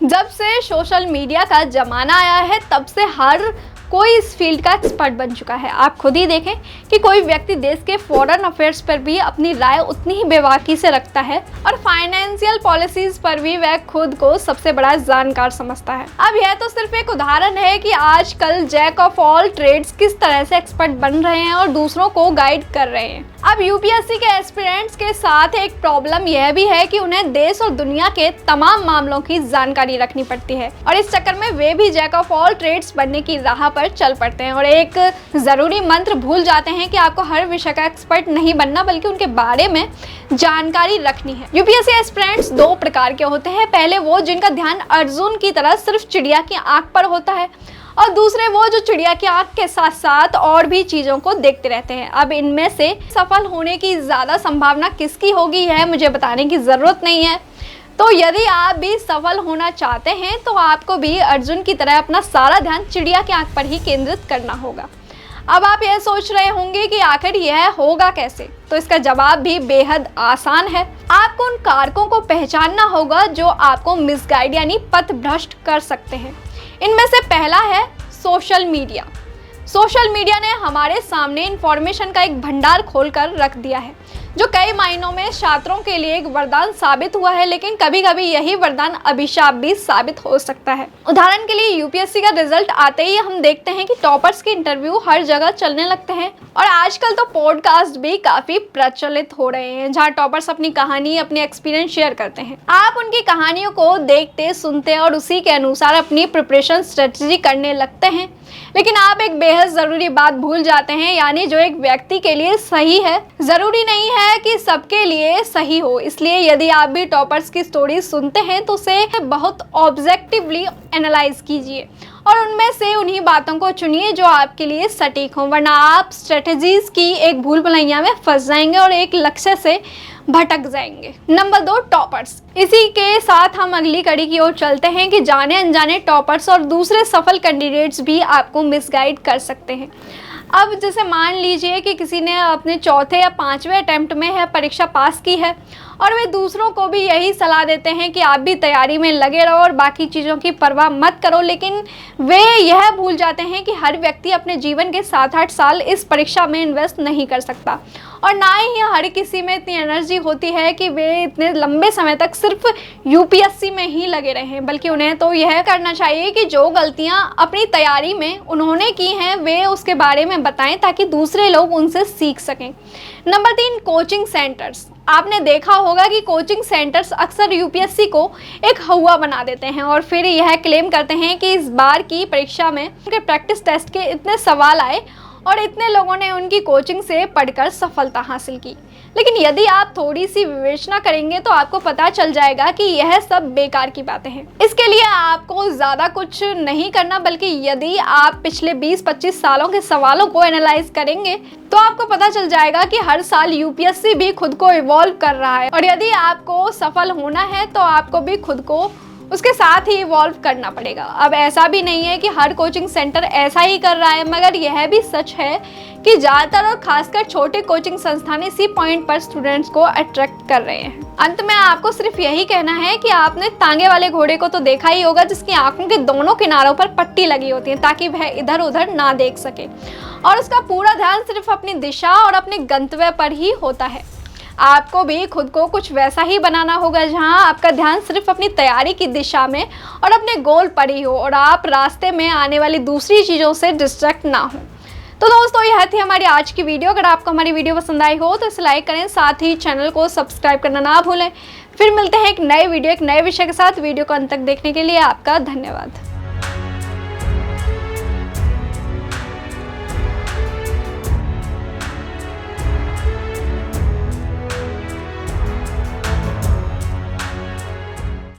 जब से social media का ज़माना आया है तब से हर कोई इस फील्ड का एक्सपर्ट बन चुका है। आप खुद ही देखें कि कोई व्यक्ति देश के फॉरेन अफेयर्स पर भी अपनी राय उतनी ही बेबाकी से रखता है और फाइनेंशियल पॉलिसीज पर भी वह खुद को सबसे बड़ा जानकार समझता है। अब यह तो सिर्फ एक उदाहरण है कि आजकल जैक ऑफ ऑल ट्रेड्स किस तरह से एक्सपर्ट बन रहे हैं और दूसरों को गाइड कर रहे हैं। अब यूपीएससी के एस्पिरेंट्स के साथ एक प्रॉब्लम यह भी है कि उन्हें देश और दुनिया के तमाम मामलों की जानकारी रखनी पड़ती है और इस चक्कर में वे भी जैक ऑफ ऑल ट्रेड्स बनने की राह पर चल पड़ते हैं और एक जरूरी मंत्र भूल जाते हैं कि आपको हर विषय का एक्सपर्ट नहीं बनना बल्कि उनके बारे में जानकारी रखनी है। यूपीएससी एस्पिरेंट्स दो प्रकार के होते हैं। पहले वो जिनका ध्यान अर्जुन की तरह सिर्फ चिड़िया की आंख पर होता है और दूसरे वो जो चिड़िया की आंख के साथ साथ और भी चीज़ों को देखते रहते हैं। अब इनमें से सफल होने की ज़्यादा संभावना किसकी होगी है मुझे बताने की ज़रूरत नहीं है। तो यदि आप भी सफल होना चाहते हैं तो आपको भी अर्जुन की तरह अपना सारा ध्यान चिड़िया की आंख पर ही केंद्रित करना होगा। अब आप यह सोच रहे होंगे कि आखिर यह होगा कैसे, तो इसका जवाब भी बेहद आसान है। आपको उन कारकों को पहचानना होगा जो आपको मिसगाइड यानी पथभ्रष्ट कर सकते हैं। इनमें से पहला है सोशल मीडिया। सोशल मीडिया ने हमारे सामने इंफॉर्मेशन का एक भंडार खोलकर रख दिया है जो कई मायनों में छात्रों के लिए एक वरदान साबित हुआ है, लेकिन कभी कभी यही वरदान अभिशाप भी साबित हो सकता है। उदाहरण के लिए यूपीएससी का रिजल्ट आते ही हम देखते हैं कि टॉपर्स के इंटरव्यू हर जगह चलने लगते हैं और आजकल तो पॉडकास्ट भी काफी प्रचलित हो रहे हैं जहां टॉपर्स अपनी कहानी अपने एक्सपीरियंस शेयर करते हैं। आप उनकी कहानियों को देखते सुनते और उसी के अनुसार अपनी प्रिपरेशन स्ट्रेटजी करने लगते हैं, लेकिन आप एक बेहद ज़रूरी बात भूल जाते हैं, यानी जो एक व्यक्ति के लिए सही है ज़रूरी नहीं है कि सबके लिए सही हो। इसलिए यदि आप भी टॉपर्स की स्टोरी सुनते हैं तो उसे बहुत ऑब्जेक्टिवली एनालाइज कीजिए और उनमें से उन्हीं बातों को चुनिए जो आपके लिए सटीक हो, वरना आप स्ट्रेटजीज की एक भूल भुलैया में फंस जाएंगे और एक लक्ष्य से भटक जाएंगे। Number 2, toppers. इसी के साथ हम अगली कड़ी की ओर चलते हैं कि जाने अनजाने टॉपर्स और दूसरे सफल कैंडिडेट्स भी आपको मिसगाइड कर सकते हैं। अब जैसे मान लीजिए कि किसी ने अपने चौथे या 5वें अटेम्प्ट में है परीक्षा पास की है और वे दूसरों को भी यही सलाह देते हैं कि आप भी तैयारी में लगे रहो और बाकी चीज़ों की परवाह मत करो, लेकिन वे यह भूल जाते हैं कि हर व्यक्ति अपने जीवन के 7-8 साल इस परीक्षा में इन्वेस्ट नहीं कर सकता और ना ही हर किसी में इतनी एनर्जी होती है कि वे इतने लंबे समय तक सिर्फ यूपीएससी में ही लगे रहें, बल्कि उन्हें तो यह करना चाहिए कि जो गलतियां अपनी तैयारी में उन्होंने की हैं वे उसके बारे में बताएं ताकि दूसरे लोग उनसे सीख सकें। Number 3, coaching centres. आपने देखा होगा कि कोचिंग सेंटर्स अक्सर यूपीएससी को एक हवा बना देते हैं और फिर यह क्लेम करते हैं कि इस बार की परीक्षा में उनके प्रैक्टिस टेस्ट के इतने सवाल आए और इतने लोगों ने उनकी कोचिंग से पढ़कर सफलता हासिल की। लेकिन यदि आप थोड़ी सी विवेचना करेंगे तो आपको पता चल जाएगा कि यह सब बेकार की बातें हैं। इसके लिए आपको ज़्यादा कुछ नहीं करना, बल्कि यदि आप पिछले 20-25 सालों के सवालों को एनालाइज करेंगे तो आपको पता चल जाएगा कि हर साल यूपीएससी भी खुद को इवॉल्व कर रहा है और यदि आपको सफल होना है तो आपको भी खुद को उसके साथ ही इवॉल्व करना पड़ेगा। अब ऐसा भी नहीं है कि हर कोचिंग सेंटर ऐसा ही कर रहा है, मगर यह भी सच है कि ज़्यादातर और खासकर छोटे कोचिंग संस्थान इसी पॉइंट पर स्टूडेंट्स को अट्रैक्ट कर रहे हैं। अंत में आपको सिर्फ यही कहना है कि आपने तांगे वाले घोड़े को तो देखा ही होगा जिसकी आंखों के दोनों किनारों पर पट्टी लगी होती है ताकि वह इधर उधर ना देख सके और उसका पूरा ध्यान सिर्फ अपनी दिशा और अपने गंतव्य पर ही होता है। आपको भी खुद को कुछ वैसा ही बनाना होगा जहां आपका ध्यान सिर्फ अपनी तैयारी की दिशा में और अपने गोल पर ही हो और आप रास्ते में आने वाली दूसरी चीज़ों से डिस्ट्रैक्ट ना हो। तो दोस्तों यह थी हमारी आज की वीडियो। अगर आपको हमारी वीडियो पसंद आई हो तो इसे लाइक करें, साथ ही चैनल को सब्सक्राइब करना ना भूलें। फिर मिलते हैं एक नए वीडियो एक नए विषय के साथ। वीडियो को अंत तक देखने के लिए आपका धन्यवाद।